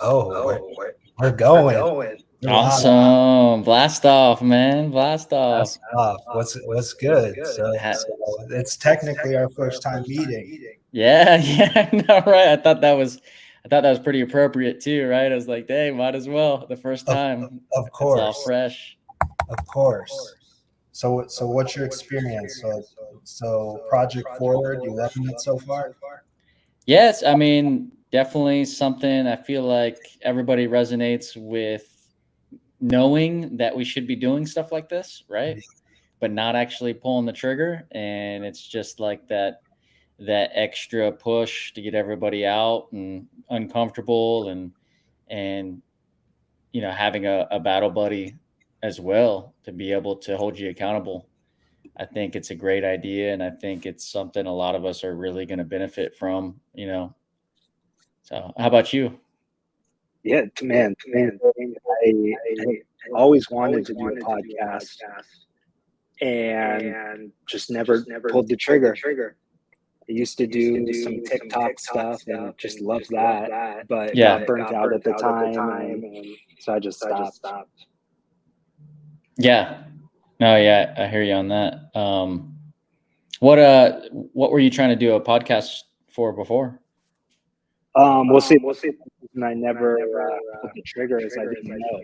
Oh, we're going. We're live. Awesome. Blast off, man. Blast off. That's off. What's good? So it's technically our first time meeting. Yeah, yeah, I know, right? I thought that was pretty appropriate too, right? I was like, hey, might as well. The first Of, time. of It's all course, fresh. of course. So what's your experience? So Project Forward, you loving it so far? Yes, I mean, definitely something I feel like everybody resonates with knowing that we should be doing stuff like this, right? But not actually pulling the trigger. And it's just like that extra push to get everybody out and uncomfortable and having a battle buddy as well to be able to hold you accountable. I think it's a great idea, and I think it's something a lot of us are really going to benefit from. So how about you? Yeah, man, same thing. I always wanted to do a podcast and just never pulled the trigger. I used to do some TikTok stuff and just loved that, but Yeah. got burnt out at the time, and so I just stopped. Yeah. No, yeah, I hear you on that. What were you trying to do a podcast for before? We'll see. And I never pulled the trigger as I didn't know.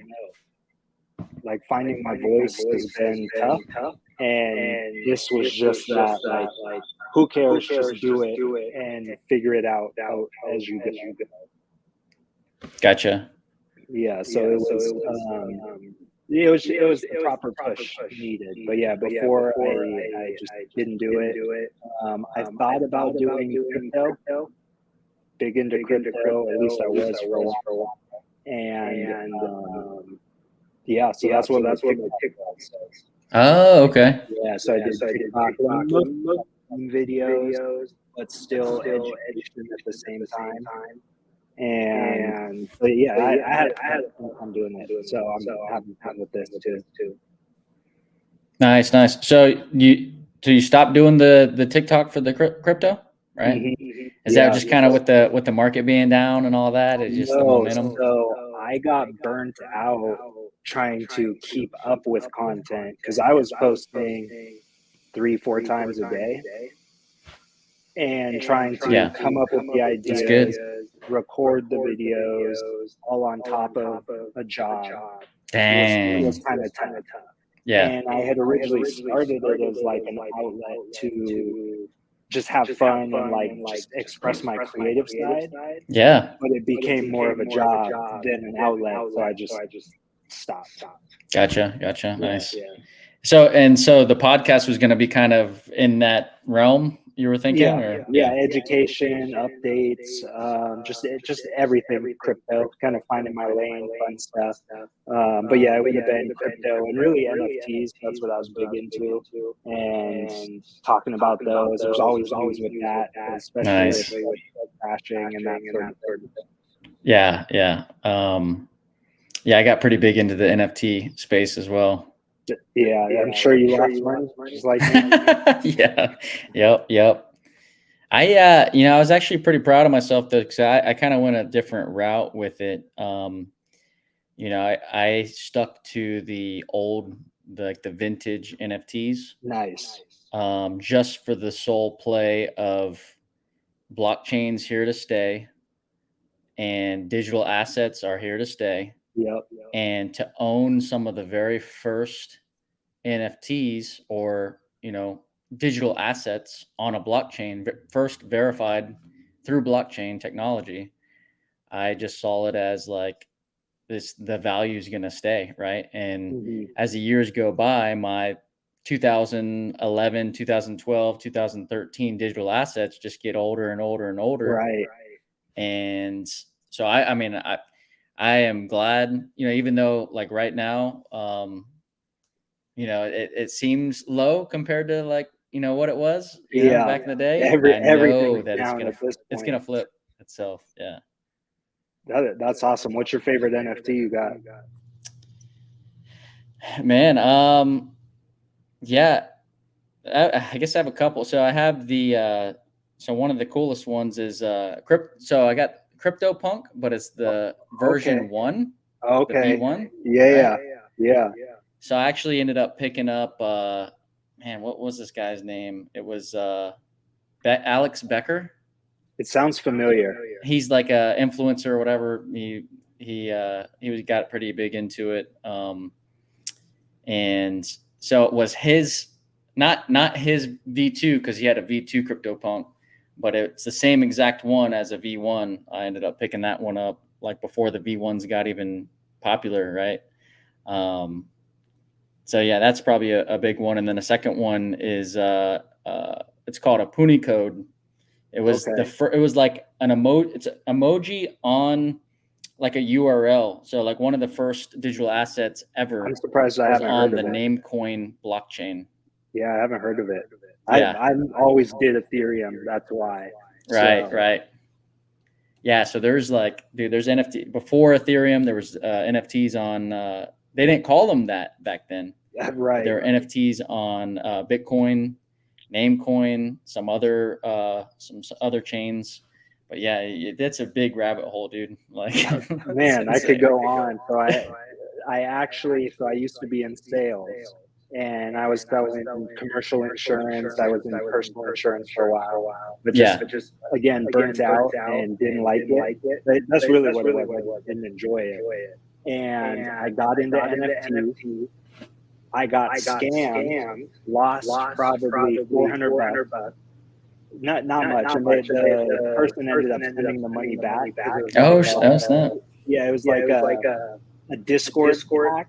Like finding my voice has been tough, and this was just that. Like, who cares? Just do it and figure it out as you go. Gotcha. Yeah, so it was the proper push needed. But yeah, before I just didn't do it. I thought about doing crypto, big into crypto. At least I was for a while, and yeah, so that's what my TikTok says. Oh, okay. Yeah, so I did TikTok videos, but still education at the same time. But yeah, I had fun doing it, so I'm having fun with this too. Nice. So you stopped doing the TikTok for the crypto, right? Is that just kind of with the market being down and all that? It's just the momentum. So I got burnt out trying to keep up with content because I was posting 3-4 times a day and trying to come up with the That's ideas, good. record the videos, all on top of a job. Dang. It was kind of tough. Yeah. And I had originally started it as like an outlet to just have fun and like just express my creative side. Yeah. But it became more of a job than an outlet, so I just stopped. Gotcha. Nice. So the podcast was going to be kind of in that realm you were thinking, or education, updates, just everything crypto, kind of finding my lane, fun stuff. But yeah, it would have been crypto and really NFTs. That's what I was big into, and talking about those. There's always with that, especially with crashing and that sort of thing. Yeah. Yeah, I got pretty big into the NFT space as well. Yeah, I'm sure you lost money, just like me. Yeah. Yep. I was actually pretty proud of myself though, because I kind of went a different route with it. I stuck to the vintage NFTs. Nice. Just for the sole play of blockchains here to stay, and digital assets are here to stay. Yep. And to own some of the very first NFTs or digital assets on a blockchain, first verified through blockchain technology, I just saw it as like the value is going to stay, right? And as the years go by, my 2011, 2012, 2013 digital assets just get older and older and older. Right. And so I am glad, even though like right now, it seems low compared to what it was, back in the day. I know that it's gonna flip itself. Yeah. That's awesome. What's your favorite NFT you got? Man, yeah, I guess I have a couple. So I have the so one of the coolest ones is So I got CryptoPunk, but it's the version 1, the Okay. V1. Yeah. right? Yeah. So I actually ended up picking up, man, what was this guy's name? It was Alex Becker. It sounds familiar. He's like a influencer or whatever. He got pretty big into it. And so it was his, not his V2, because he had a V2 CryptoPunk, but it's the same exact one as a V1. I ended up picking that one up like before the V1s got even popular, right? So yeah, that's probably a big one. And then the second one is it's called a Puni code. It was it was like an emoji. It's an emoji on like a URL. So like one of the first digital assets ever. I'm surprised I was haven't on heard the of it. Namecoin blockchain. Yeah, I haven't heard of it. Yeah. I always did Ethereum. That's why. Right. Yeah. So there's like, dude, there's NFT before Ethereum. There was NFTs on. They didn't call them that back then. Right. There were NFTs on Bitcoin, Namecoin, some other chains. But yeah, that's a big rabbit hole, dude. Like, man, I could go on. So I used to be in sales, and I was selling commercial insurance. I was in personal insurance for a while, but just again burnt out and didn't like it. That's really what it was. I didn't enjoy it, and I got into NFT. I got scammed, lost probably $400. Not much, and the person ended up sending the money back. Oh, snap! Yeah, it was like a Discord hack,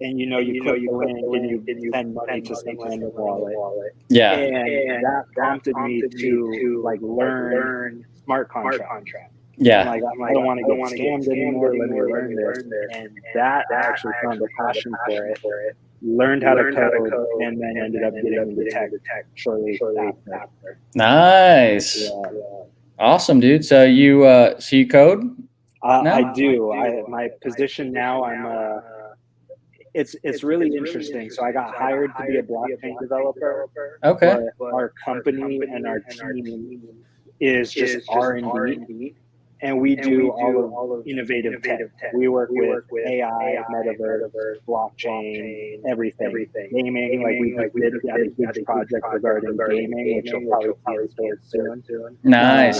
and you click the link and you send money to some random wallet. Yeah, and that prompted me to like learn smart contract. Yeah, I'm like, I don't want to get scammed anymore. Let me learn this, and that I actually found a passion for it. Learned how to code, and then ended up getting into tech shortly after. Nice, awesome, dude. So you code? I do. My position now, it's really interesting. So I got hired to be a blockchain developer. Okay. But our company and our team is just R&D. And we do all of innovative tech. We work with AI, metaverse, blockchain, everything. Gaming, like we did a huge project regarding gaming, which you'll probably see soon. Nice.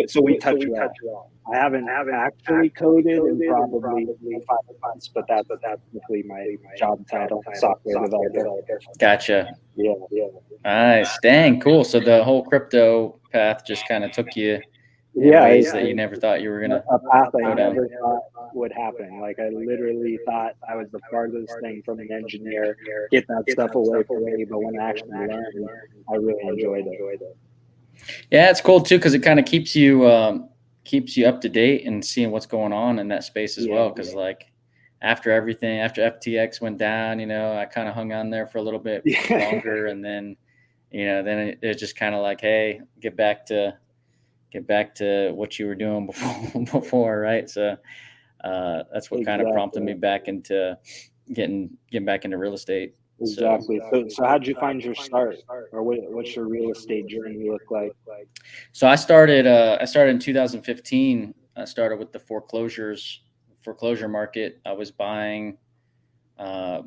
So we touch it all. I haven't actually coded in probably 5 months, but that's basically my job title, software developer. Gotcha. Yeah. Nice. Dang, cool. So the whole crypto path just kind of took you in ways that you never thought you were gonna a path I go down. never thought would happen. Like I literally thought I was the farthest thing from an engineer, get that stuff away from me. But when I actually learned, I really enjoyed it. Yeah, it's cool too because it kind of keeps you up to date and seeing what's going on in that space as well. Because like after FTX went down, I kind of hung on there for a little bit longer, and then then it's just kind of like, hey, get back to what you were doing before, right? So that's what kind of prompted me back into getting back into real estate. Exactly. So how'd you find your start, or what's your real estate journey look like? So I started in 2015. I started with the foreclosure market. I was buying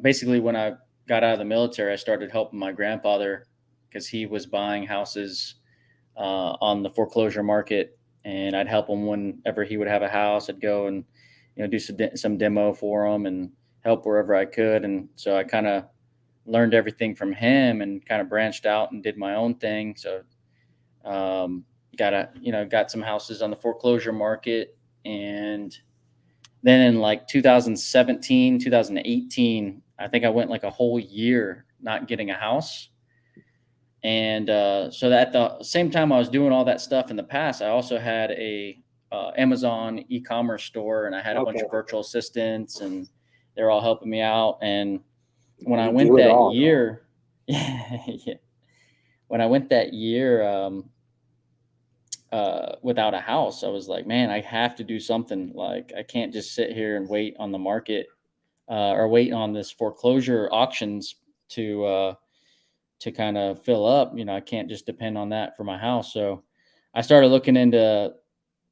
basically when I got out of the military. I started helping my grandfather because he was buying houses on the foreclosure market, and I'd help him whenever he would have a house. I'd go and do some demo for him and help wherever I could. And so I kind of learned everything from him and kind of branched out and did my own thing. So got some houses on the foreclosure market, and then in like 2017, 2018, I think I went like a whole year not getting a house. And so at the same time I was doing all that stuff in the past, I also had a Amazon e-commerce store, and I had a bunch of virtual assistants, and they're all helping me out. And when I went that year, when I went that year without a house, I was like, man, I have to do something. Like I can't just sit here and wait on the market or wait on this foreclosure auctions to kind of fill up. I can't just depend on that for my house. So I started looking into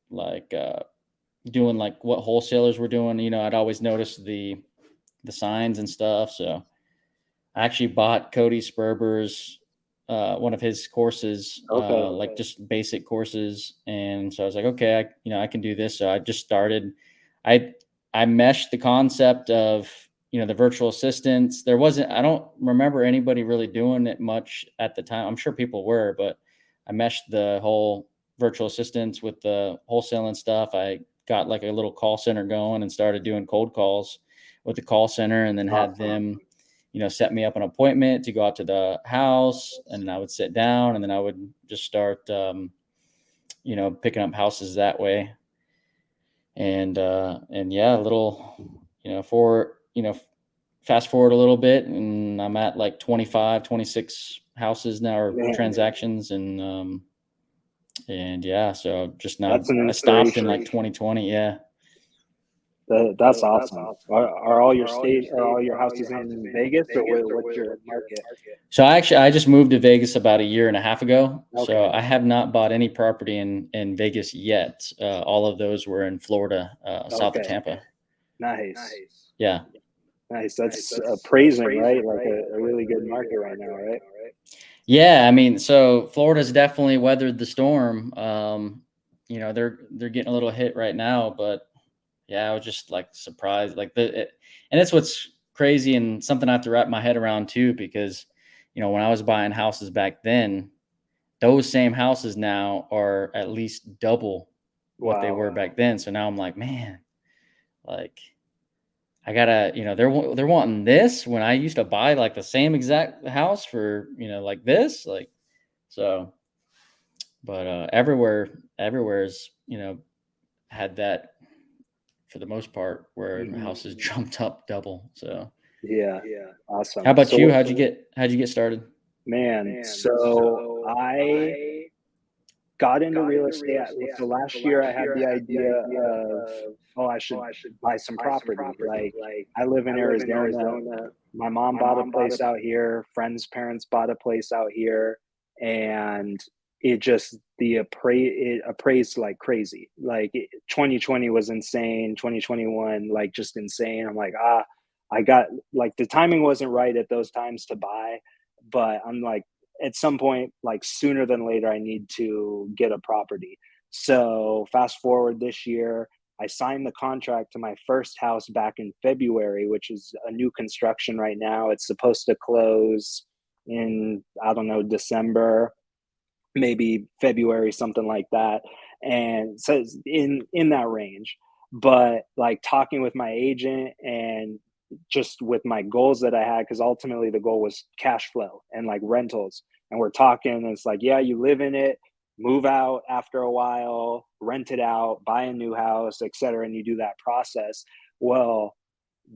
like doing like what wholesalers were doing. You know, I'd always noticed the signs and stuff. So I actually bought Cody Sperber's one of his courses, like just basic courses, and so I was like, okay, I can do this. So I just started. I I meshed the concept of the virtual assistants. I don't remember anybody really doing it much at the time. I'm sure people were, but I meshed the whole virtual assistants with the wholesaling stuff. I got like a little call center going and started doing cold calls with the call center, and then had them set me up an appointment to go out to the house, and I would sit down, and then I would just start, picking up houses that way. And yeah, a little, fast forward a little bit, and I'm at like 25, 26 houses now, or Man, transactions. And yeah, so just now that's an I stopped in inspiration. like 2020. Yeah. That's awesome. Are all your houses in Vegas, or what's your market? So I just moved to Vegas about a year and a half ago. So Okay. I have not bought any property in Vegas yet. All of those were in Florida, south of Okay. Tampa. Nice. Yeah. Nice. That's appraising, right? Like a really good market right now, right? Yeah. I mean, so Florida's definitely weathered the storm. They're getting a little hit right now, but yeah, I was just like surprised. And that's what's crazy, and something I have to wrap my head around too, because when I was buying houses back then, those same houses now are at least double what they were Wow. back then. So now I'm like, man, like I gotta, they're wanting this when I used to buy like the same exact house for, like this, like, so, but, everywhere's, had that for the most part, where Mhm. houses jumped up double. So Yeah. Awesome. how about So you? How'd you get started? man, so I got into real estate. So last year I had the idea of, oh, I should buy some property. Like, I live in Arizona. My mom bought a place out here. Friends' parents bought a place out here, and it appraised like crazy. Like 2020 was insane. 2021, like just insane. I'm like, I got, like, the timing wasn't right at those times to buy, but I'm like, at some point, like sooner than later, I need to get a property. So fast forward this year, I signed the contract to my first house back in February, which is a new construction right now. It's supposed to close in, I don't know, December, maybe February, something like that. And so it's in that range. But like talking with my agent and just with my goals that I had, because ultimately the goal was cash flow and like rentals. And we're talking, and it's like, yeah, you live in it, move out after a while, rent it out, buy a new house, etc. And you do that process. Well,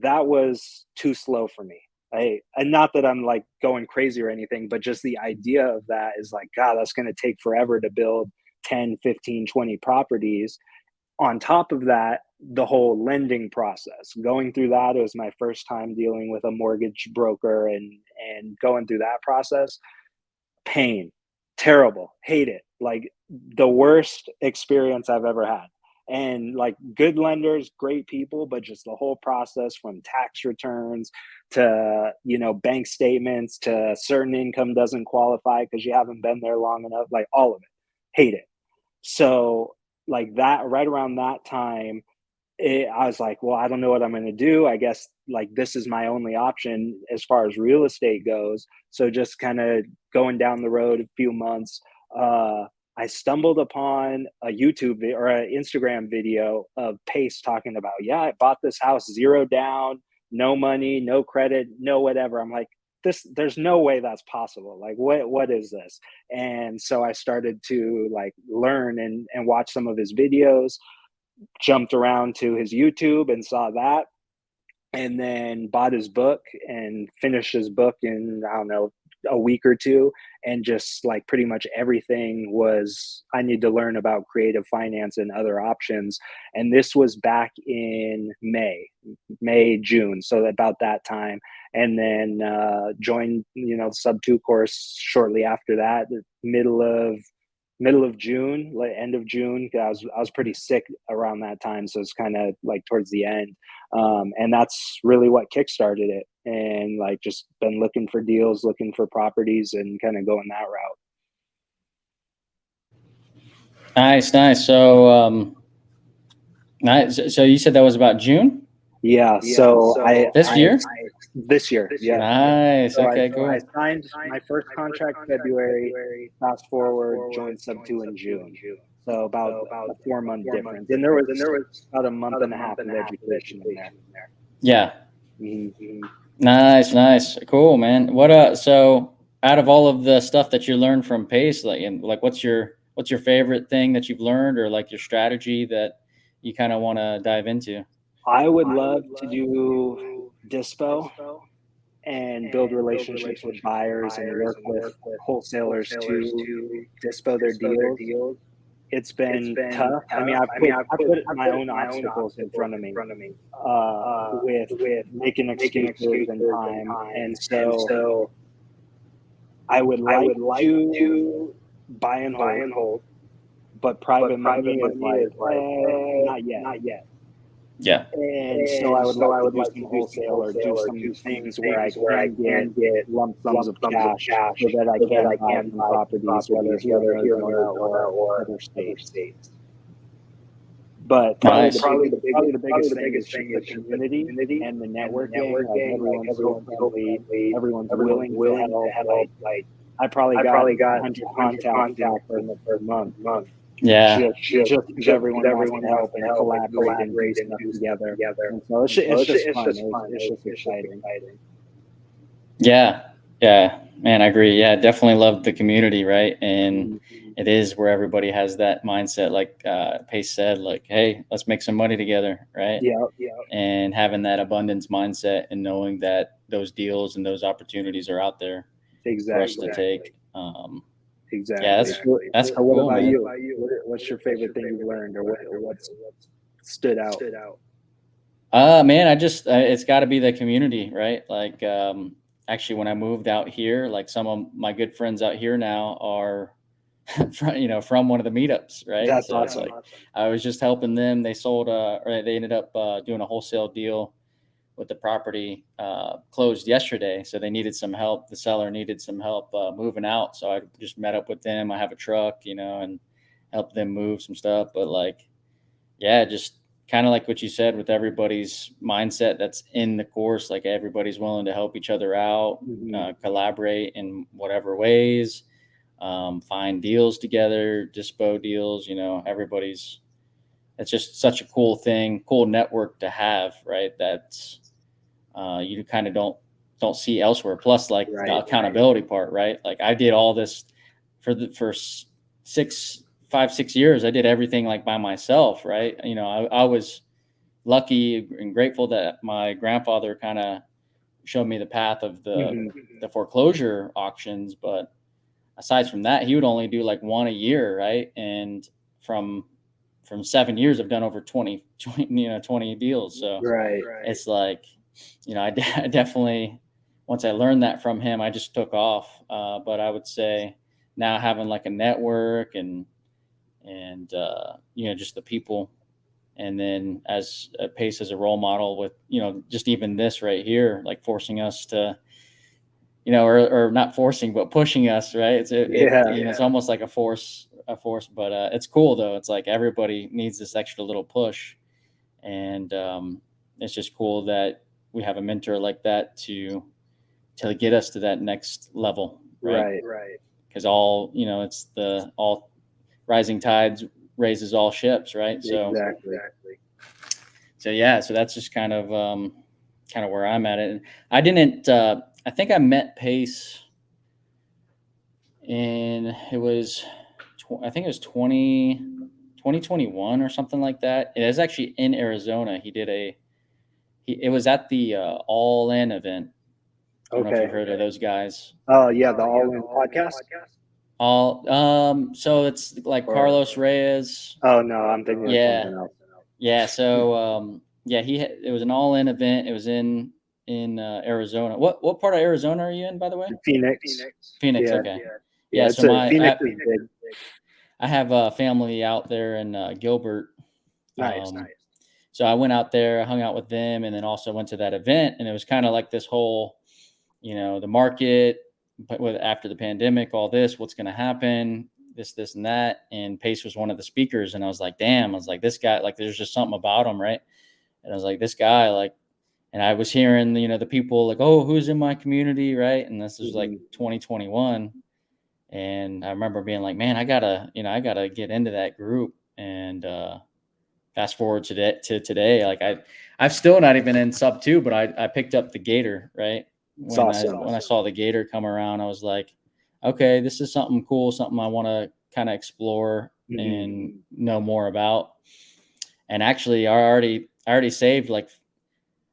that was too slow for me. And not that I'm like going crazy or anything, but just the idea of that is like, God, that's going to take forever to build 10, 15, 20 properties. On top of that, the whole lending process, going through that, it was my first time dealing with a mortgage broker, and going through that process, pain, terrible, hate it, like the worst experience I've ever had. And like good lenders, great people, but just the whole process from tax returns to, bank statements to certain income doesn't qualify because you haven't been there long enough, like all of it, hate it. So like that, right around that time, I was like, well, I don't know what I'm going to do. I guess like this is my only option as far as real estate goes. So just kind of going down the road a few months, I stumbled upon a or an Instagram video of Pace talking about, yeah, I bought this house, zero down, no money, no credit, no whatever. I'm like, there's no way that's possible. Like, what is this? And so I started to like learn and watch some of his videos, jumped around to his YouTube and saw that, and then bought his book and finished his book in, I don't know, a week or two. And just like pretty much everything was, I need to learn about creative finance and other options. And this was back in June. So about that time. And then joined, sub 2 course shortly after that, the middle of middle of June, like end of June. I was pretty sick around that time, so it's kind of like towards the end, and that's really what kickstarted it. And like just been looking for deals, looking for properties, and kind of going that route. Nice. So, nice. So you said that was about June? Yeah. So this year? This year, yeah. Nice. So Okay, I cool. signed my first contract February. Fast forward, joined Sub 2 in June. So about a 4-month difference, and there was about a month and a half of education in there. Yeah. Mm-hmm. Nice. Cool, man. What so out of all of the stuff that you learned from Pace, like what's your favorite thing that you've learned, or like your strategy that you kind of want to dive into? I would love to do dispo and build relationships with buyers and work with wholesalers to dispo their deals. It's been tough. I mean, I put my own obstacles in front of me with making excuses and time. And so I would like to buy and hold, but private money is like, not yet. Yeah. And so I would like to do some wholesale or do some things where I can get lump sums of cash so that I can buy some properties, whether here in Arizona or other states. But probably the biggest thing is just the community and the networking. Like everyone's so friendly, everyone's willing to help. Like I probably got 100 contacts in the first month. Yeah. Just because everyone wants to help and collaborate and do stuff together. And so it's just fun. It's just exciting. Yeah, man, I agree. Yeah, definitely love the community, right? And it is where everybody has that mindset, like Pace said, like, hey, let's make some money together, right? Yeah. And having that abundance mindset and knowing that those deals and those opportunities are out there for us to take. Exactly. Yeah, that's cool. What about man. you? What's your favorite thing you've learned, or what's stood out? Man, it's got to be the community, right? Like, actually, when I moved out here, like some of my good friends out here now are, from one of the meetups, right? That's so awesome. It's like I was just helping them. They sold, or they ended up doing a wholesale deal with the property, closed yesterday. So they needed some help. The seller needed some help moving out. So I just met up with them. I have a truck, and help them move some stuff. But like, yeah, just kind of like what you said, with everybody's mindset that's in the course, like everybody's willing to help each other out, collaborate in whatever ways, find deals together, dispo deals, everybody's, it's just such a cool thing, cool network to have, right? That's, you kind of don't see elsewhere. Plus, like the accountability part, right? Like I did all this for the first 5-6 years. I did everything like by myself, right? I was lucky and grateful that my grandfather kind of showed me the path of the foreclosure auctions. But aside from that, he would only do like one a year, right? And from 7 years, I've done over 20 deals. So it's like, I definitely, once I learned that from him, I just took off. But I would say now having like a network and just the people, and then as a Pace as a role model with, just even this right here, like forcing us to, or not forcing, but pushing us, right? It's almost like a force, but it's cool though. It's like everybody needs this extra little push. And it's just cool that we have a mentor like that to get us to that next level, right? Because it's all rising tides raises all ships, right? So Exactly. So yeah, so that's just kind of where I'm at. And I didn't. I think I met Pace in I think it was 2021 or something like that. It was actually in Arizona. It was at the All In event. I don't know if you've heard of those guys. Oh yeah, the All In podcast. So it's like Carlos Reyes. Oh no, I'm thinking of something else. Yeah. So it was an All In event. It was in Arizona. What part of Arizona are you in, by the way? Phoenix. Phoenix. Yeah. Okay. Yeah. So Phoenix is big. I have a family out there in Gilbert. Nice. So I went out there, hung out with them, and then also went to that event. And it was kind of like this whole, the market, but after the pandemic, all this, what's going to happen, this, and that. And Pace was one of the speakers. And I was like, damn, I was like, this guy, like, there's just something about him, right? And I was like, this guy, like, and I was hearing, the people like, oh, who's in my community, right? And this was like 2021. And I remember being like, man, I gotta get into that group. And fast forward to today, like I've still not even in sub 2, but I picked up the Gator, right? It's awesome. When I saw the Gator come around, I was like, okay, this is something cool, something I want to kind of explore and know more about. And actually, I already saved, like,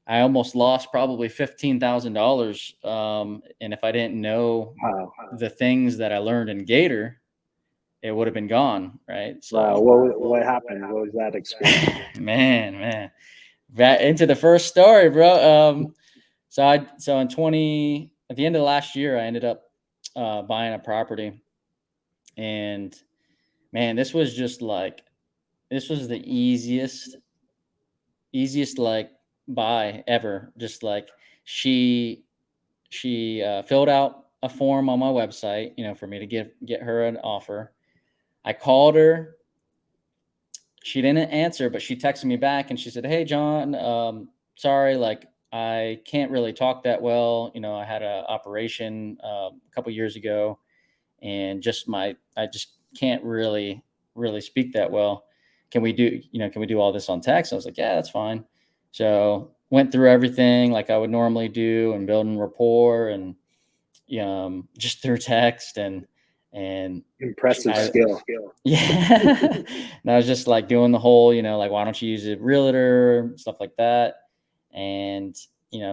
I almost lost probably $15,000. And if I didn't know the things that I learned in Gator, it would have been gone, right? So, wow, what happened? What was that experience? man, right into the first story, bro. So at the end of last year, I ended up buying a property, and man, this was the easiest like buy ever. Just like she filled out a form on my website, for me to get her an offer. I called her. She didn't answer, but she texted me back and she said, "Hey, John, sorry, like, I can't really talk that well. I had an operation a couple years ago, and I just can't really speak that well. Can we do all this on text?" I was like, "Yeah, that's fine." So went through everything like I would normally do, and building rapport, and just through text, and Impressive skill. yeah. And I was just like doing the whole, like, why don't you use a realtor, stuff like that. And,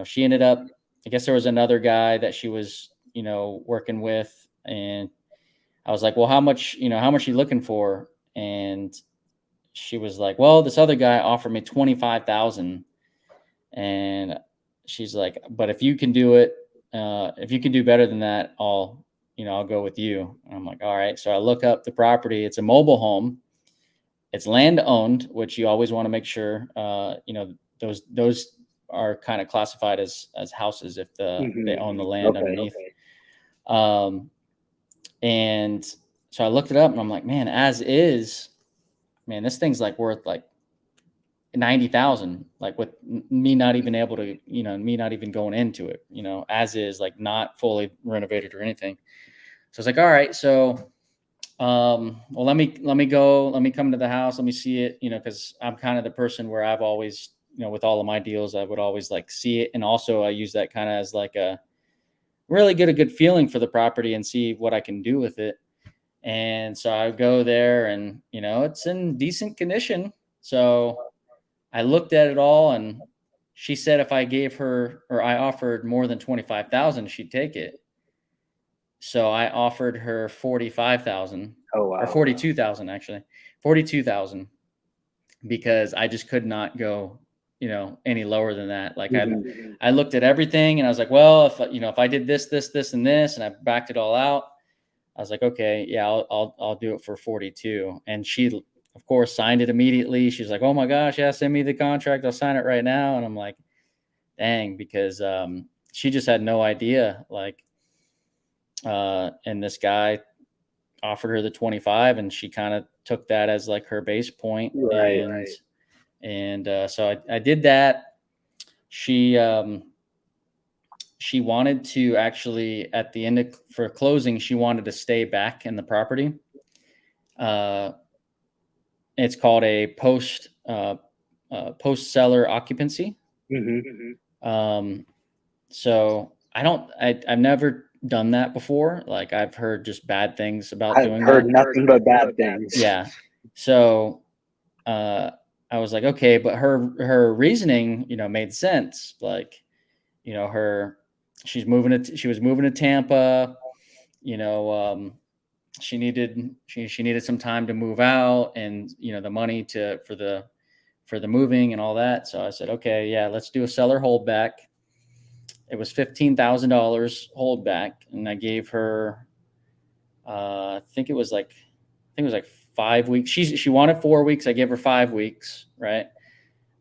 she ended up, I guess there was another guy that she was, working with. And I was like, well, how much you looking for? And she was like, well, this other guy offered me 25,000. And she's like, but if you can do it, if you can do better than that, I'll go with you. And I'm like, all right. So I look up the property. It's a mobile home. It's land owned, which you always want to make sure, those are kind of classified as houses if they own the land underneath. And so I looked it up and I'm like, man, this thing's like worth like 90,000, like, with me not even able to, me not even going into it, as is, like, not fully renovated or anything. So I was like, all right, so, well, let me come to the house. Let me see it, cause I'm kind of the person where I've always, with all of my deals, I would always like see it. And also I use that kind of as like really get a good feeling for the property and see what I can do with it. And so I go there and, it's in decent condition. So I looked at it all, and she said if I offered more than 25,000, she'd take it. So I offered her 45,000. Oh, wow. Or 42,000, actually. 42,000, because I just could not go, any lower than that. Like, I looked at everything and I was like, well, if I did this, and this, and I backed it all out, I was like, okay, yeah, I'll do it for 42. And she, of course, signed it immediately. She's like, oh my gosh, yeah, send me the contract. I'll sign it right now. And I'm like, dang, because she just had no idea. Like, and this guy offered her the 25, and she kind of took that as like her base point. Right. And so I did that. She wanted to actually, at the end for closing, she wanted to stay back in the property. It's called a post seller occupancy. So I've never done that before. Like, I've heard just bad things about doing that. I've heard nothing but bad things. Yeah. So I was like, okay, but her reasoning, made sense. Like, she was moving to Tampa, she needed some time to move out, and the money for the moving and all that. So I said, okay, yeah, let's do a seller holdback. It was $15,000 holdback, and I gave her I think it was like 5 weeks. She wanted 4 weeks. I gave her 5 weeks, right?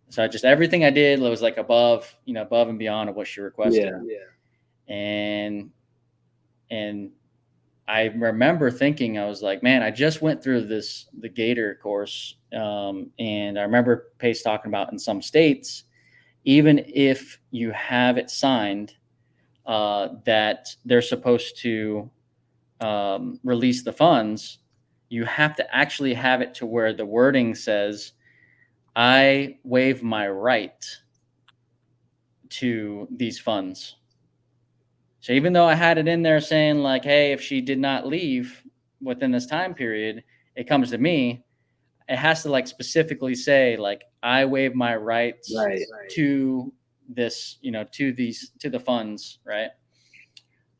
So everything I did was like above and beyond of what she requested. And I remember thinking, I was like, man, I just went through the Gator course. And I remember Pace talking about in some states, even if you have it signed, that they're supposed to release the funds, you have to actually have it to where the wording says, I waive my right to these funds. So even though I had it in there saying like, hey, if she did not leave within this time period, it comes to me, it has to like specifically say like, I waive my rights to this, to the funds, right?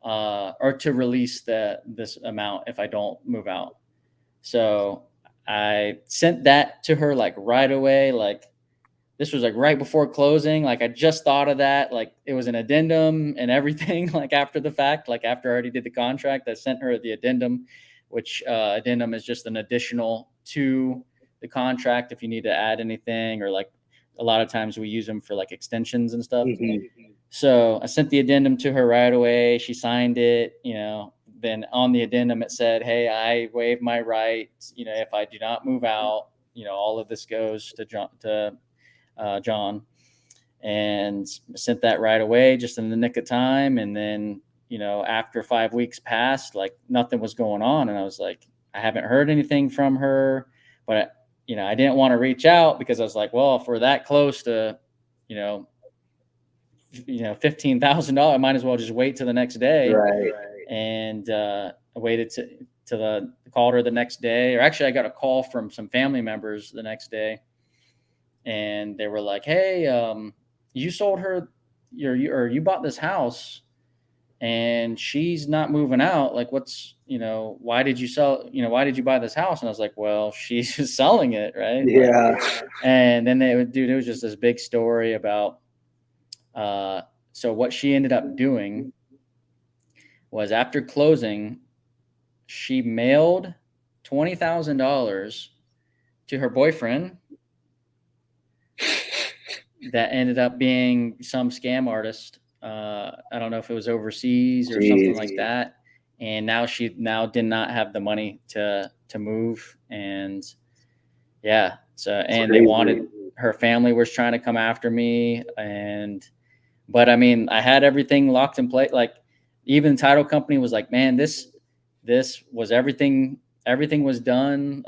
Or to release this amount if I don't move out. So I sent that to her like right away. Like this was like right before closing. Like I just thought of that. Like it was an addendum and everything. Like after the fact, like after I already did the contract, I sent her the addendum, which addendum is just an additional to the contract if you need to add anything, or like a lot of times we use them for like extensions and stuff. So I sent the addendum to her right away. She signed it, then on the addendum, it said, hey, I waive my rights. If I do not move out, all of this goes to John, and sent that right away, just in the nick of time. And then, after 5 weeks passed, like nothing was going on. And I was like, I haven't heard anything from her, but I didn't want to reach out because I was like, well, if we're that close to, $15,000, I might as well just wait till the next day. Right. And I waited called her the next day, or actually I got a call from some family members the next day, and they were like, hey, you sold her you bought this house and she's not moving out. Like, what's, why did you buy this house? And I was like, well, she's selling it. Right. Yeah. And then it was just this big story about, so what she ended up doing was, after closing, she mailed $20,000 to her boyfriend that ended up being some scam artist. I don't know if it was overseas or something like that. And now she did not have the money to move. And yeah, and they wanted, her family was trying to come after me. But I mean, I had everything locked in place. Like even the title company was like, man, this was everything was done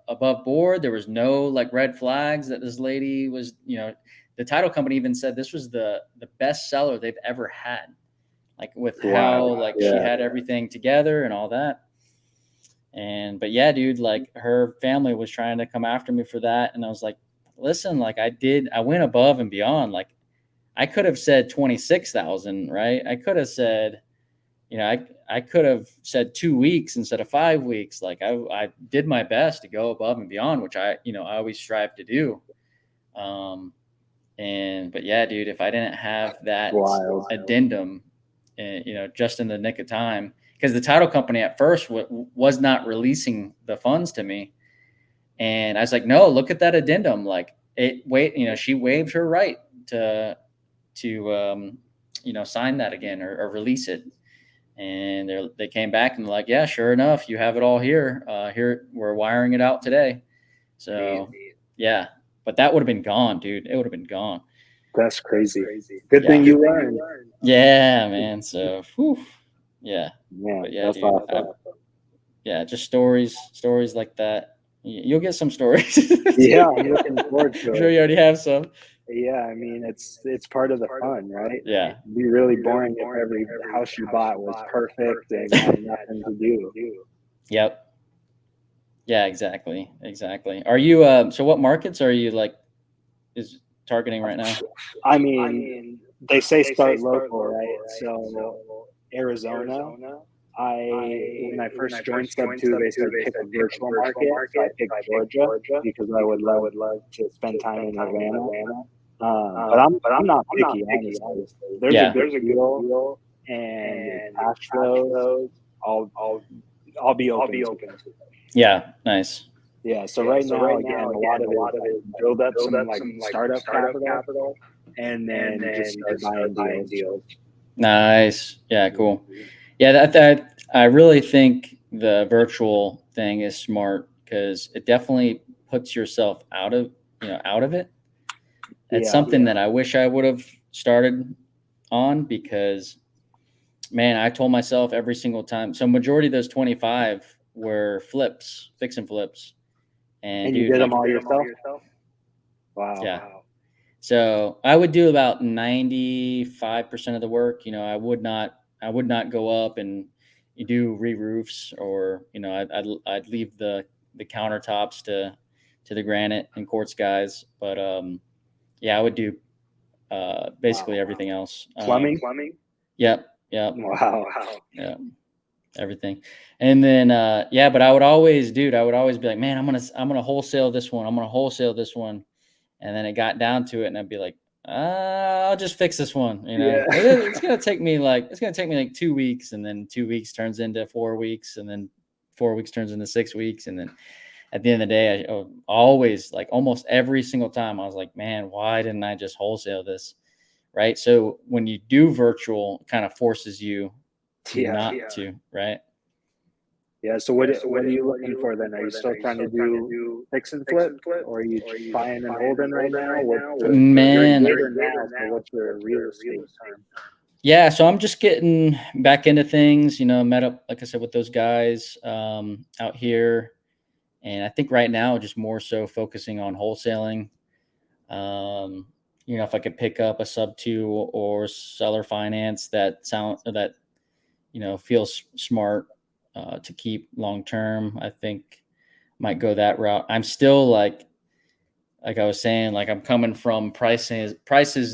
above board. There was no like red flags that this lady was, the title company even said this was the best seller they've ever had, like with how she had everything together and all that. But yeah, dude, like her family was trying to come after me for that. And I was like, listen, like I went above and beyond. Like I could have said 26,000, right? I could have said, I could have said 2 weeks instead of 5 weeks. Like I did my best to go above and beyond, which I always strive to do. But yeah, dude, if I didn't have that addendum, just in the nick of time, because the title company at first was not releasing the funds to me. And I was like, no, look at that addendum. Like she waived her right to sign that again or release it. And they came back and like, yeah, sure enough, you have it all here. Here, we're wiring it out today. So yeah, but that would have been gone, dude. It would have been gone. That's crazy. Good thing you learned. Yeah, man. So, yeah. Yeah, but yeah, that's dude, awesome. just stories like that. You'll get some stories. Yeah, I'm looking forward to it. I'm sure you already have some. Yeah, I mean, it's part of the fun, right? Yeah. It'd be really boring if every house you bought was perfect and had nothing to do. Yep. Yeah, exactly. Are you so what markets are you is targeting right now? I mean, they say start local, right? So Arizona. When I first joined Sub 2, they said pick a virtual market. So I picked Georgia because I would love to spend time in Atlanta. But I'm not picky, honestly. There's a good deal and cash flows. I'll be open to it. Yeah, nice. Yeah. So right now, again, a lot of it is build up some like startup capital, and then just start buying deals. Nice. Yeah, cool. Yeah, that I really think the virtual thing is smart because it definitely puts yourself out of it. It's something that I wish I would have started on because, man, I told myself every single time. So majority of those 25 were flips, fix and flips, and you did them all yourself. Wow. Yeah. So I would do about 95% of the work. I would not go up and you do re-roofs, or I'd leave the countertops to the granite and quartz guys. But yeah, I would do basically everything else. Plumbing. Yep. Wow. Yeah. Everything. And then yeah, but I would always be like, man, I'm gonna wholesale this one. I'm gonna wholesale this one. And then it got down to it, and I'd be like, I'll just fix this one. It's gonna take me like 2 weeks, and then 2 weeks turns into 4 weeks, and then 4 weeks turns into 6 weeks, and then at the end of the day, I always, like almost every single time, I was like, man, why didn't I just wholesale this? Right. So when you do virtual, it kind of forces you not to, right? Yeah. So what are you looking for then? Are you still trying to do fix and flip, or are you buying and holding right now? Man, what's your real estate term? Yeah, so I'm just getting back into things. Met up, like I said, with those guys out here, and I think right now just more so focusing on wholesaling. If I could pick up a sub 2 or seller finance that feels smart to keep long term, I think might go that route. I'm still like I was saying, like I'm coming from prices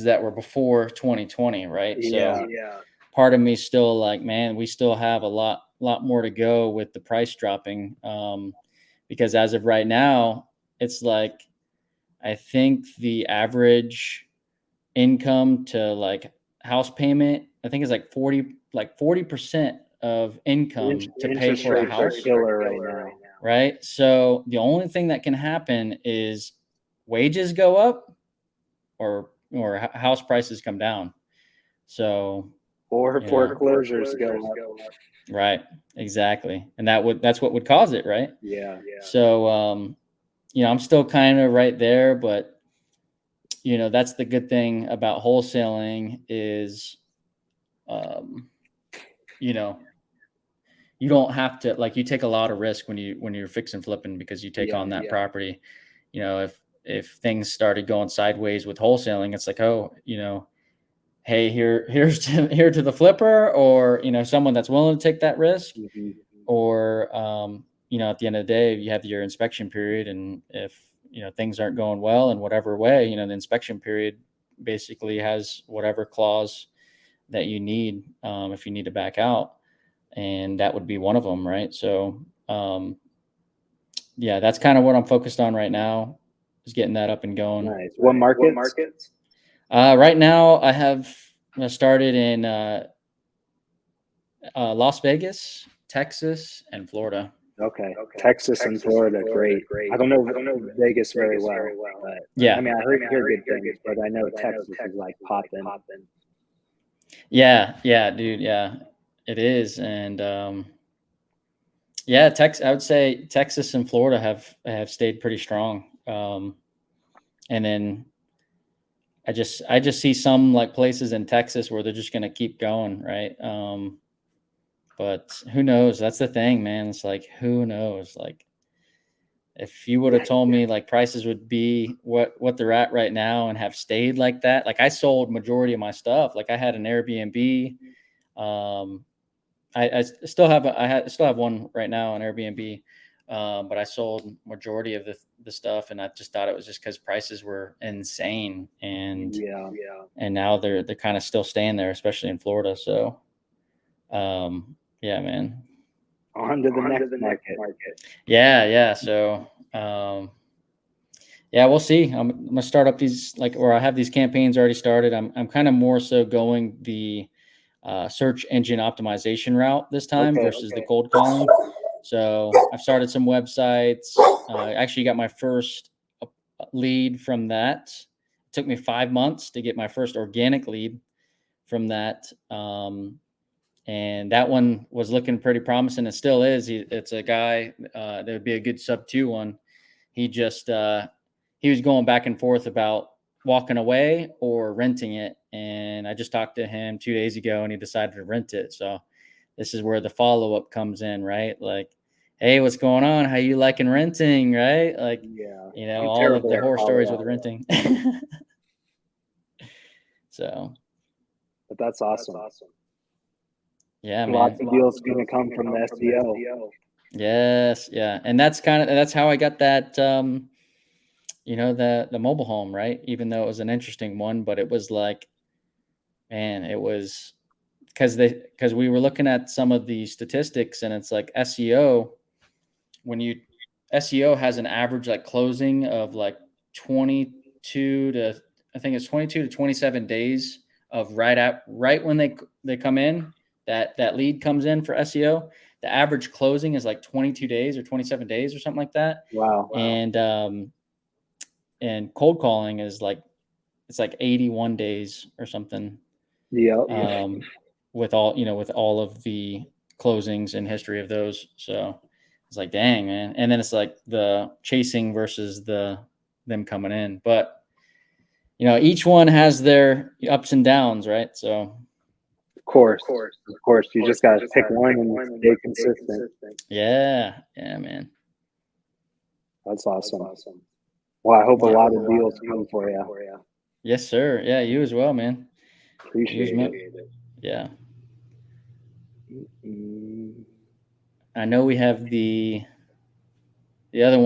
that were before 2020, right? So part of me still like, man, we still have a lot more to go with the price dropping. Because as of right now, it's like, I think the average income to like house payment, I think is like 40% of income to pay for a house. Right. So the only thing that can happen is wages go up or house prices come down. So, or foreclosures go up. Right. Exactly. And that's what would cause it. Right. Yeah. So, I'm still kind of right there, but that's the good thing about wholesaling is, you don't have to, like, you take a lot of risk when you're fixing flipping, because you take on that property. If things started going sideways with wholesaling, it's like, oh, hey, here's to the flipper, or someone that's willing to take that risk. Mm-hmm. Or at the end of the day, you have your inspection period, and if things aren't going well in whatever way, the inspection period basically has whatever clause that you need, if you need to back out, and that would be one of them, right? So yeah, that's kind of what I'm focused on right now, is getting that up and going. Nice. What markets? Right now I started in Las Vegas, Texas, and Florida. Okay. Texas and Florida, great. I don't know Vegas very well, but yeah. I mean, I heard good things, but I know Texas is like popping. Yeah, dude. Yeah, it is. And yeah, I would say Texas and Florida have stayed pretty strong. And then I just see some like places in Texas where they're just going to keep going, right? But who knows? That's the thing, man. It's like, who knows? Like, if you would have told me like prices would be what they're at right now and have stayed like that, like I sold majority of my stuff. Like I had an Airbnb. I still have one right now on Airbnb, but I sold majority of the stuff, and I just thought it was just because prices were insane, and now they're kind of still staying there, especially in Florida. So, yeah, man. On to the next market. Yeah. So, yeah, we'll see. I'm gonna start up these or I have these campaigns already started. I'm kind of more so going the search engine optimization route this time versus the cold calling. So I've started some websites. Actually got my first lead from that. It took me 5 months to get my first organic lead from that. And that one was looking pretty promising. It still is. It's a guy that would be a good sub-2 one. He just he was going back and forth about walking away or renting it. And I just talked to him 2 days ago and he decided to rent it. So this is where the follow-up comes in, right? Like, hey, what's going on? How you liking renting, right? Like, you know, all of the horror stories with renting. So, but that's awesome. Yeah, man. Lots of deals going to come from the SEO. Yes, yeah, and that's how I got that. You know, the mobile home, right? Even though it was an interesting one, but it was like, man, it was because we were looking at some of the statistics, and it's like SEO. SEO has an average like closing of like 22 to I think it's 22 to 27 days of right when they come in, that lead comes in for SEO. The average closing is like 22 days or 27 days or something like that. Wow. And cold calling is like, it's like 81 days or something. Yeah. With all of the closings and history of those. So it's like, dang, man. And then it's like the chasing versus them coming in. But, you know, each one has their ups and downs, right? So of course. You just got to pick one and stay consistent. Yeah, man. That's awesome. Well, I hope a lot of deals come for you. Yes, sir. Yeah, you as well, man. Appreciate it. Yeah. I know we have the other one.